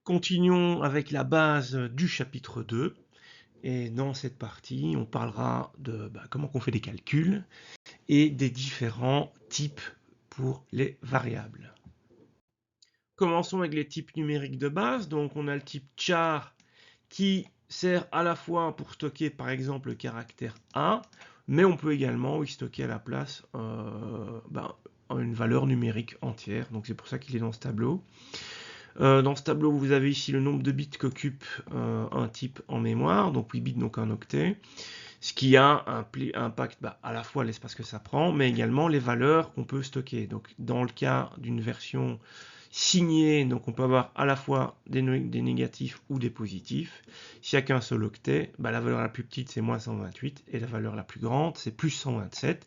Continuons avec la base du chapitre 2. Et dans cette partie, on parlera de comment on fait des calculs et des différents types pour les variables. Commençons avec les types numériques de base. Donc on a le type char qui sert à la fois pour stocker par exemple le caractère A, mais on peut également y stocker à la place une valeur numérique entière. Donc c'est pour ça qu'il est dans ce tableau. Dans ce tableau, vous avez ici le nombre de bits qu'occupe un type en mémoire, donc 8 bits, donc un octet, ce qui a un impact à la fois l'espace que ça prend, mais également les valeurs qu'on peut stocker. Donc dans le cas d'une version signée, donc on peut avoir à la fois des négatifs ou des positifs. S'il n'y a qu'un seul octet, la valeur la plus petite c'est moins 128 et la valeur la plus grande c'est plus 127.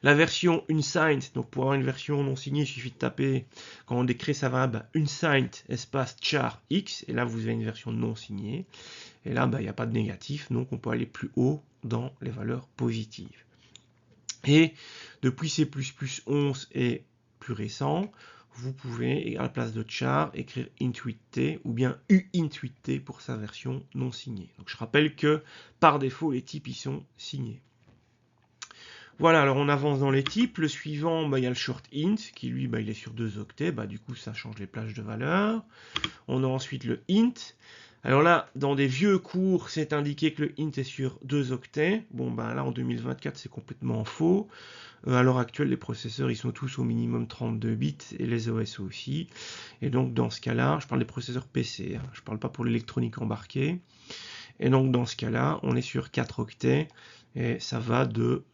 La version unsigned, donc pour avoir une version non signée, il suffit de taper, quand on décrit sa variable, unsigned espace char x, et là vous avez une version non signée. Et là, il n'y a pas de négatif, donc on peut aller plus haut dans les valeurs positives. Et depuis C++11 et plus récent, vous pouvez, à la place de char, écrire int8t ou bien uint8t pour sa version non signée. Donc je rappelle que par défaut, les types y sont signés. Voilà, alors on avance dans les types. Le suivant, il y a le short int, qui lui, il est sur 2 octets. Du coup, ça change les plages de valeur. On a ensuite le int. Alors là, dans des vieux cours, c'est indiqué que le int est sur 2 octets. Bon, là, en 2024, c'est complètement faux. À l'heure actuelle, les processeurs, ils sont tous au minimum 32 bits, et les OS aussi. Et donc, dans ce cas-là, je parle des processeurs PC, hein, je ne parle pas pour l'électronique embarquée. Et donc, dans ce cas-là, on est sur 4 octets, et ça va de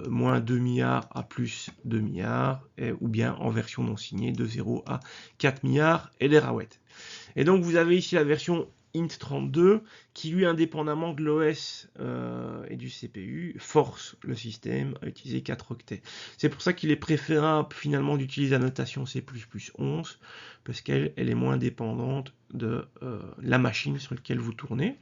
moins 2 milliards à plus 2 milliards, ou bien en version non signée, de 0 à 4 milliards, et des raouettes. Et donc, vous avez ici la version int32 qui, lui, indépendamment de l'OS et du CPU, force le système à utiliser 4 octets. C'est pour ça qu'il est préférable finalement d'utiliser la notation C++11 parce qu'elle est moins dépendante de la machine sur laquelle vous tournez.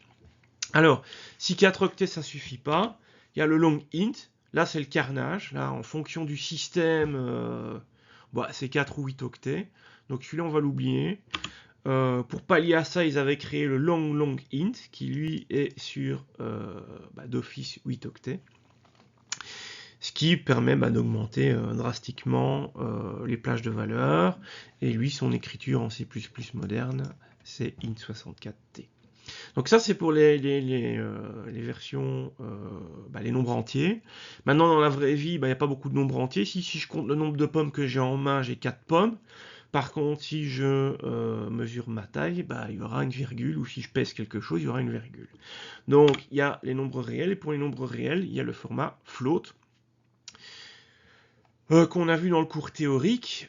Alors, si 4 octets ça suffit pas, il y a le long int. Là, c'est le carnage. Là, en fonction du système, c'est 4 ou 8 octets. Donc celui-là, on va l'oublier. Pour pallier à ça, ils avaient créé le long int, qui lui est sur d'office 8 octets. Ce qui permet d'augmenter drastiquement les plages de valeur. Et lui, son écriture en C++ moderne, c'est int64t. Donc ça, c'est pour les versions, les nombres entiers. Maintenant, dans la vraie vie, il n'y a pas beaucoup de nombres entiers. Si je compte le nombre de pommes que j'ai en main, j'ai 4 pommes. Par contre, si je mesure ma taille, il y aura une virgule, ou si je pèse quelque chose, il y aura une virgule. Donc, il y a les nombres réels, et pour les nombres réels, il y a le format float, qu'on a vu dans le cours théorique,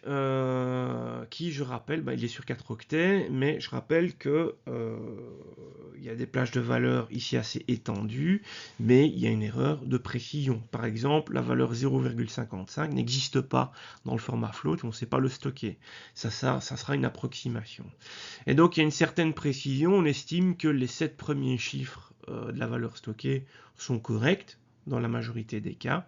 qui, je rappelle, il est sur 4 octets, mais je rappelle que il y a des plages de valeur ici assez étendues, mais il y a une erreur de précision. Par exemple, la valeur 0,55 n'existe pas dans le format float, on ne sait pas le stocker. Ça sera une approximation. Et donc, il y a une certaine précision, on estime que les 7 premiers chiffres de la valeur stockée sont corrects, dans la majorité des cas.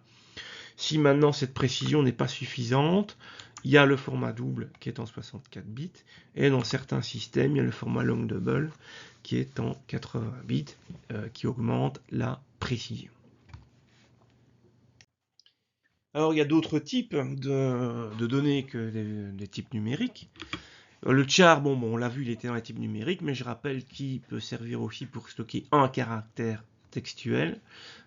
Si maintenant cette précision n'est pas suffisante, il y a le format double qui est en 64 bits, et dans certains systèmes, il y a le format long double qui est en 80 bits, qui augmente la précision. Alors il y a d'autres types de données que des types numériques. Le char, on l'a vu, il était dans les types numériques, mais je rappelle qu'il peut servir aussi pour stocker un caractère textuel.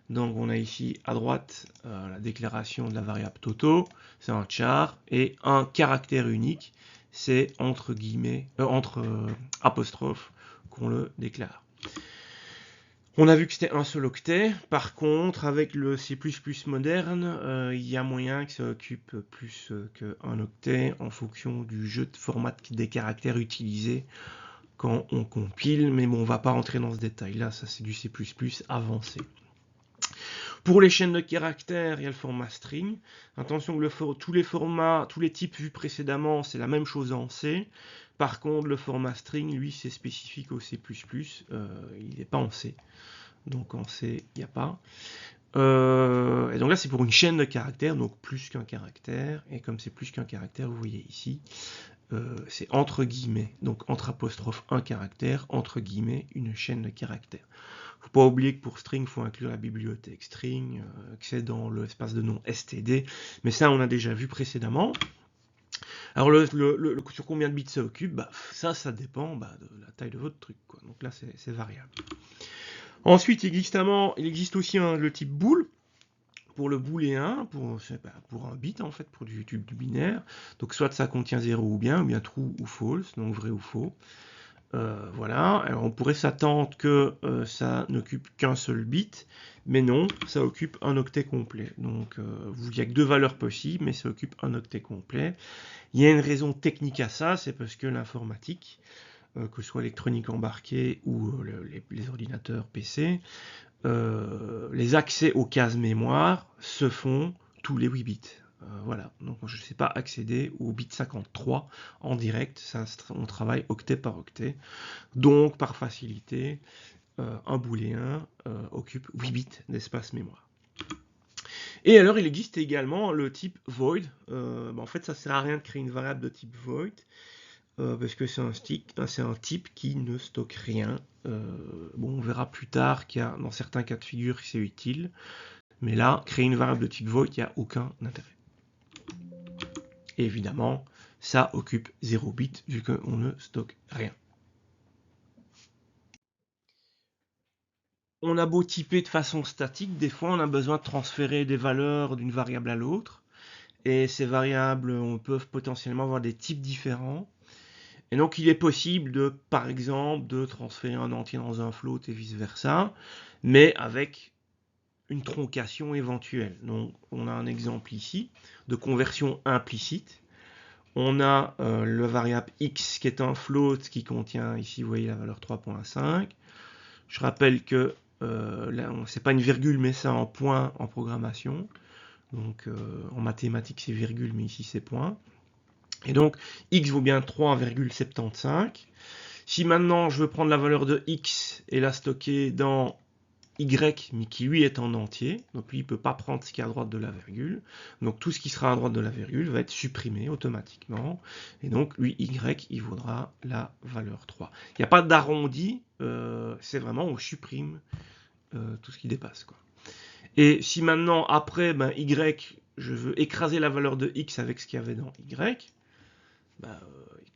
Donc on a ici à droite la déclaration de la variable toto, c'est un char, et un caractère unique, c'est entre guillemets, apostrophes qu'on le déclare. On a vu que c'était un seul octet. Par contre, avec le C++ moderne, il y a moyen que ça occupe plus qu'un octet en fonction du jeu de format des caractères utilisés quand on compile. Mais on ne va pas rentrer dans ce détail-là, ça c'est du C++ avancé. Pour les chaînes de caractères, il y a le format string. Attention que tous les types vus précédemment, c'est la même chose en C. Par contre, le format string, lui, c'est spécifique au C++. Il n'est pas en C. Donc en C, il n'y a pas. Et donc là, c'est pour une chaîne de caractères, donc plus qu'un caractère. Et comme c'est plus qu'un caractère, vous voyez ici, c'est entre guillemets, donc entre apostrophe un caractère, entre guillemets une chaîne de caractères. Faut pas oublier que pour string, il faut inclure la bibliothèque string, que c'est dans l'espace de nom std, mais ça on a déjà vu précédemment. Alors sur combien de bits ça occupe, bah, ça dépend de la taille de votre truc, quoi. Donc là c'est variable. Ensuite, il existe aussi le type bool, pour le booléen, pour un bit en fait, pour du binaire. Donc soit ça contient 0 ou bien true ou false, donc vrai ou faux. Voilà, alors on pourrait s'attendre que ça n'occupe qu'un seul bit, mais non, ça occupe un octet complet. Donc il n'y a que deux valeurs possibles, mais ça occupe un octet complet. Il y a une raison technique à ça, c'est parce que l'informatique, que ce soit électronique embarquée ou les ordinateurs PC, les accès aux cases mémoire se font tous les 8 bits. Voilà, donc je ne sais pas accéder au bit 53 en direct, on travaille octet par octet. Donc par facilité, un booléen occupe 8 bits d'espace mémoire. Et alors il existe également le type void. En fait ça sert à rien de créer une variable de type void, parce que c'est un type qui ne stocke rien. Bon, on verra plus tard qu'il y a dans certains cas de figure c'est utile, mais là, créer une variable de type void, il n'y a aucun intérêt. Et évidemment, ça occupe 0 bit vu qu'on ne stocke rien. On a beau typer de façon statique, des fois on a besoin de transférer des valeurs d'une variable à l'autre, et ces variables peuvent potentiellement avoir des types différents. Et donc il est possible par exemple, de transférer un entier dans un float et vice versa, mais avec une troncation éventuelle. Donc on a un exemple ici de conversion implicite. On a le variable x qui est un float qui contient ici, vous voyez la valeur 3.5. Je rappelle que là, c'est pas une virgule, mais c'est un point en programmation. Donc en mathématiques c'est virgule, mais ici c'est point. Et donc x vaut bien 3,75. Si maintenant je veux prendre la valeur de x et la stocker dans y, mais qui lui est en entier, donc lui il ne peut pas prendre ce qui est à droite de la virgule, donc tout ce qui sera à droite de la virgule va être supprimé automatiquement, et donc lui y il vaudra la valeur 3. Il n'y a pas d'arrondi, c'est vraiment on supprime tout ce qui dépasse, quoi. Et si maintenant après y, je veux écraser la valeur de x avec ce qu'il y avait dans y,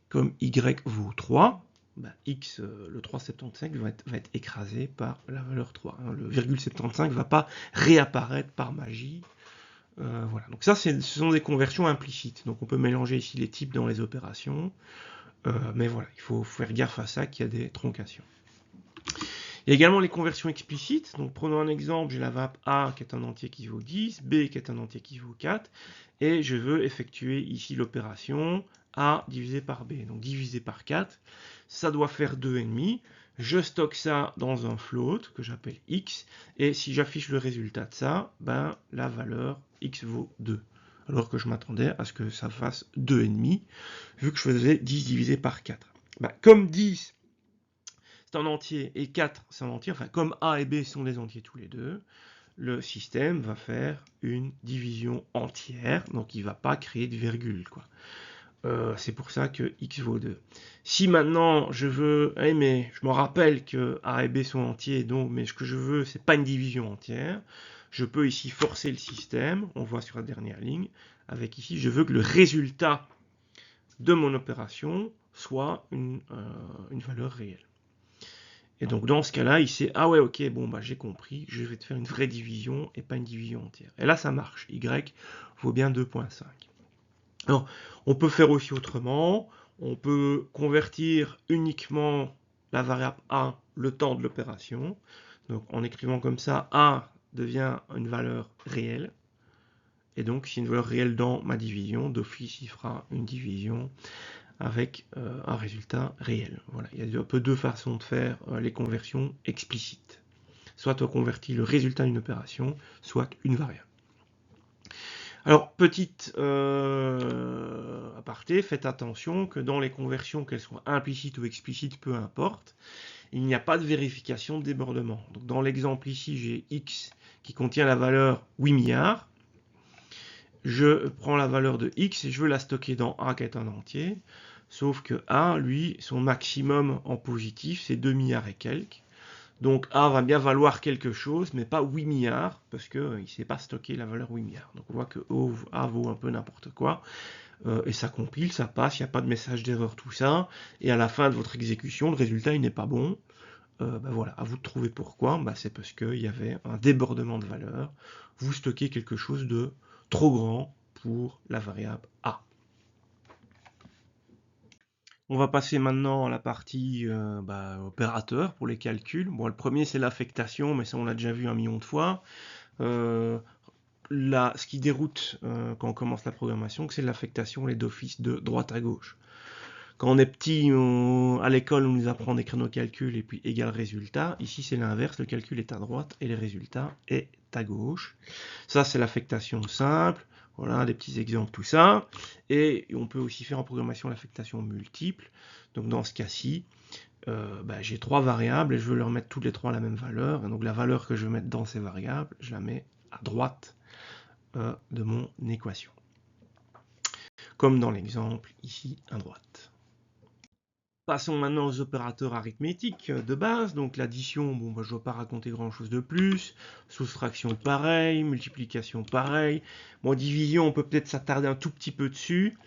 comme y vaut 3, x, le 3,75 va être écrasé par la valeur 3. Hein. Le virgule 75 ne va pas réapparaître par magie. Voilà. Donc ça, ce sont des conversions implicites. Donc on peut mélanger ici les types dans les opérations. Mais voilà, il faut faire gaffe à ça, qu'il y a des troncations. Il y a également les conversions explicites. Donc prenons un exemple, j'ai la variable A qui est un entier qui vaut 10, B qui est un entier qui vaut 4, et je veux effectuer ici l'opération A divisé par B. Donc divisé par 4, ça doit faire 2,5. Je stocke ça dans un float que j'appelle x, et si j'affiche le résultat de ça, la valeur x vaut 2. Alors que je m'attendais à ce que ça fasse 2,5, vu que je faisais 10 divisé par 4. Comme 10, c'est un entier, et 4, c'est un entier, enfin comme A et B sont des entiers tous les deux, le système va faire une division entière, donc il ne va pas créer de virgule, quoi. C'est pour ça que x vaut 2. Si maintenant je veux, mais je me rappelle que A et B sont entiers, donc, mais ce que je veux, c'est pas une division entière, je peux ici forcer le système, on voit sur la dernière ligne, avec ici, je veux que le résultat de mon opération soit une valeur réelle. Et donc dans ce cas-là, il sait, ah ouais, ok, bon, j'ai compris, je vais te faire une vraie division et pas une division entière. Et là, ça marche, y vaut bien 2.5. Alors, on peut faire aussi autrement, on peut convertir uniquement la variable A le temps de l'opération. Donc en écrivant comme ça, A devient une valeur réelle. Et donc c'est une valeur réelle dans ma division, d'office il fera une division avec un résultat réel. Voilà, il y a un peu deux façons de faire les conversions explicites. Soit on convertit le résultat d'une opération, soit une variable. Alors, petite aparté, faites attention que dans les conversions, qu'elles soient implicites ou explicites, peu importe, il n'y a pas de vérification de débordement. Donc, dans l'exemple ici, j'ai x qui contient la valeur 8 milliards. Je prends la valeur de x et je veux la stocker dans A qui est un entier. sauf que A, lui, son maximum en positif, c'est 2 milliards et quelques. Donc A va bien valoir quelque chose, mais pas 8 milliards, parce qu'il ne sait pas stocker la valeur 8 milliards. Donc on voit que A vaut un peu n'importe quoi, et ça compile, ça passe, il n'y a pas de message d'erreur, tout ça, et à la fin de votre exécution, le résultat il n'est pas bon. Voilà, à vous de trouver pourquoi. C'est parce qu'il y avait un débordement de valeur. Vous stockez quelque chose de trop grand pour la variable A. On va passer maintenant à la partie opérateur pour les calculs. Bon, le premier c'est l'affectation, mais ça on l'a déjà vu 1 million de fois. Ce qui déroute quand on commence la programmation, c'est l'affectation, les d'office de droite à gauche. Quand on est petit, à l'école, on nous apprend d'écrire nos calculs et puis égal résultat. Ici, c'est l'inverse, le calcul est à droite et le résultat est à gauche. Ça, c'est l'affectation simple. Voilà, des petits exemples, tout ça. Et on peut aussi faire en programmation l'affectation multiple. Donc, dans ce cas-ci, j'ai 3 variables et je veux leur mettre toutes les 3 la même valeur. Et donc, la valeur que je veux mettre dans ces variables, je la mets à droite de mon équation. Comme dans l'exemple ici à droite. Passons maintenant aux opérateurs arithmétiques de base. Donc l'addition, je ne vais pas raconter grand chose de plus. Soustraction pareil, multiplication pareil. Division, on peut peut-être s'attarder un tout petit peu dessus.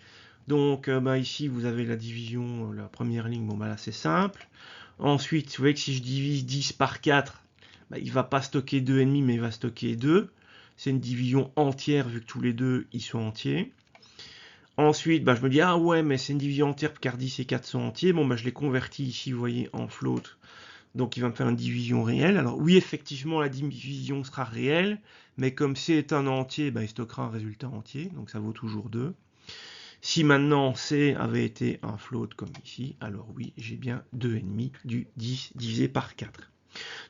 Donc ici vous avez la division, la première ligne, là c'est simple. Ensuite, vous voyez que si je divise 10 par 4, il ne va pas stocker 2,5 mais il va stocker 2. C'est une division entière vu que tous les deux ils sont entiers. Ensuite, je me dis, ah ouais, mais c'est une division entière car 10 et 4 sont entiers. Je l'ai converti ici, vous voyez, en float. Donc, il va me faire une division réelle. Alors, oui, effectivement, la division sera réelle, mais comme C est un entier, il stockera un résultat entier. Donc, ça vaut toujours 2. Si maintenant C avait été un float comme ici, alors oui, j'ai bien 2,5 du 10 divisé par 4.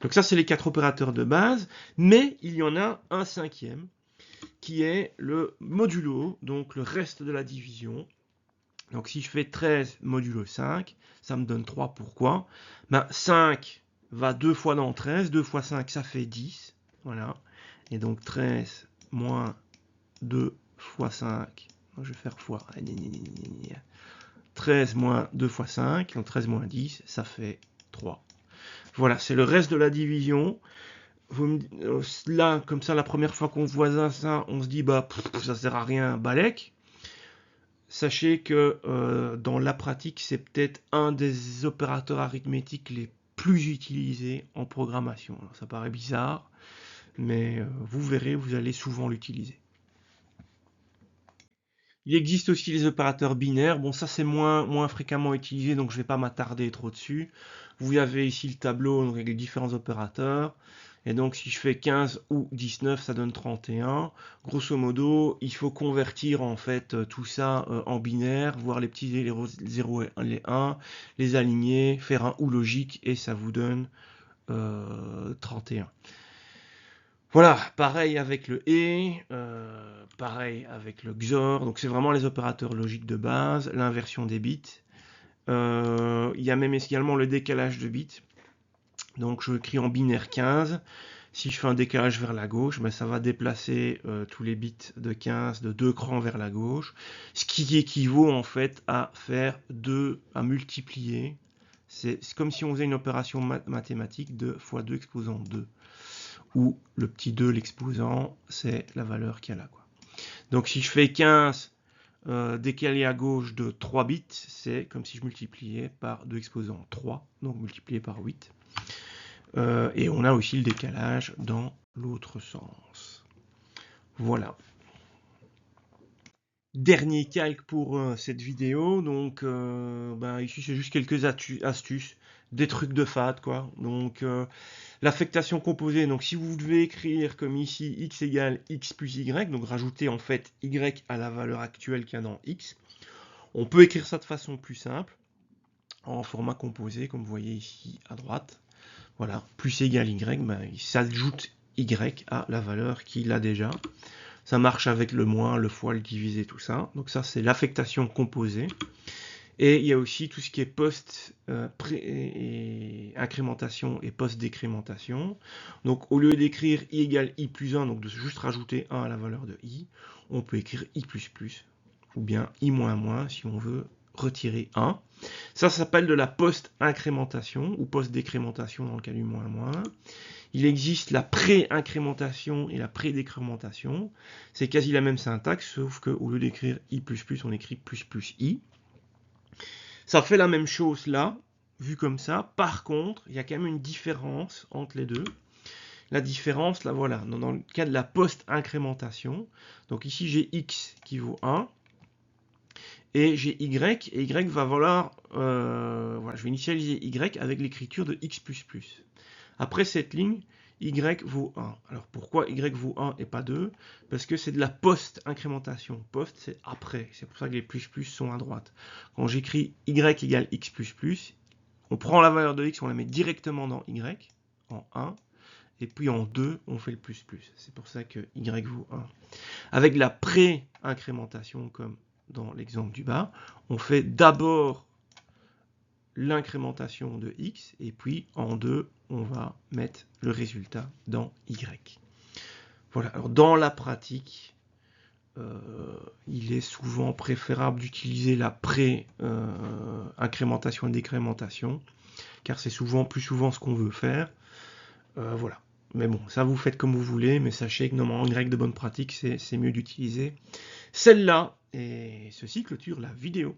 Donc, ça, c'est les 4 opérateurs de base, mais il y en a un cinquième qui est le modulo, donc le reste de la division. Donc si je fais 13 modulo 5, ça me donne 3. Pourquoi 5 va 2 fois dans 13, 2 fois 5 ça fait 10. Voilà. Et donc 13 moins 2 fois 5, je vais faire fois 13 moins 2 fois 5, donc 13 moins 10, ça fait 3. Voilà, c'est le reste de la division. Là, comme ça, la première fois qu'on voit ça, on se dit, ça sert à rien, balèque. Sachez que dans la pratique, c'est peut-être un des opérateurs arithmétiques les plus utilisés en programmation. Alors, ça paraît bizarre, mais vous verrez, vous allez souvent l'utiliser. Il existe aussi les opérateurs binaires. Bon, ça c'est moins fréquemment utilisé, donc je ne vais pas m'attarder trop dessus. Vous avez ici le tableau avec les différents opérateurs. Et donc si je fais 15 ou 19, ça donne 31. Grosso modo, il faut convertir en fait tout ça en binaire, voir les petits 0 et les 1, les aligner, faire un ou logique et ça vous donne 31. Voilà, pareil avec le et, pareil avec le XOR, donc c'est vraiment les opérateurs logiques de base, l'inversion des bits. Il y a même également le décalage de bits. Donc je écris en binaire 15. Si je fais un décalage vers la gauche, ça va déplacer tous les bits de 15 de 2 crans vers la gauche, ce qui équivaut en fait à faire à multiplier. C'est comme si on faisait une opération mathématique 2 fois 2 exposant 2. Où le petit 2, l'exposant, c'est la valeur qu'il y a là. Donc si je fais 15 décalé à gauche de 3 bits, c'est comme si je multipliais par 2 exposant 3, donc multiplié par 8. Et on a aussi le décalage dans l'autre sens. Voilà. Dernier calque pour cette vidéo. Donc ici c'est juste quelques astuces, des trucs de fad quoi. Donc l'affectation composée, donc si vous devez écrire comme ici x égale x plus y, donc rajouter en fait y à la valeur actuelle qu'il y a dans x, on peut écrire ça de façon plus simple, en format composé, comme vous voyez ici à droite. Voilà, plus égale y, il s'ajoute y à la valeur qu'il a déjà. Ça marche avec le moins, le fois, le divisé, tout ça. Donc ça, c'est l'affectation composée. Et il y a aussi tout ce qui est post-incrémentation et post-décrémentation. Donc au lieu d'écrire i égale i plus 1, donc de juste rajouter 1 à la valeur de i, on peut écrire i++, ou bien i moins moins si on veut retirer 1. Ça s'appelle de la post-incrémentation ou post-décrémentation dans le cas du -1. Il existe la pré-incrémentation et la pré-décrémentation. C'est quasi la même syntaxe, sauf qu'au lieu d'écrire i++, on écrit ++i. Ça fait la même chose là, vu comme ça. Par contre, il y a quand même une différence entre les deux. La différence, là voilà, dans le cas de la post-incrémentation, donc ici j'ai x qui vaut 1, et j'ai y, et y va valoir, voilà, je vais initialiser y avec l'écriture de x++. Après cette ligne, y vaut 1. Alors pourquoi y vaut 1 et pas 2? Parce que c'est de la post-incrémentation. Post, c'est après. C'est pour ça que les plus sont à droite. Quand j'écris y égale x++, on prend la valeur de x, on la met directement dans y, en 1, et puis en 2, on fait le plus+. C'est pour ça que y vaut 1. Avec la pré-incrémentation, comme dans l'exemple du bas, on fait d'abord l'incrémentation de x, et puis en 2, on va mettre le résultat dans y. Voilà, alors dans la pratique, il est souvent préférable d'utiliser la pré-incrémentation et décrémentation, car c'est plus souvent ce qu'on veut faire. Voilà. Mais bon, ça vous faites comme vous voulez, mais sachez que normalement, en règle de bonne pratique, c'est mieux d'utiliser celle-là. Et ceci clôture la vidéo.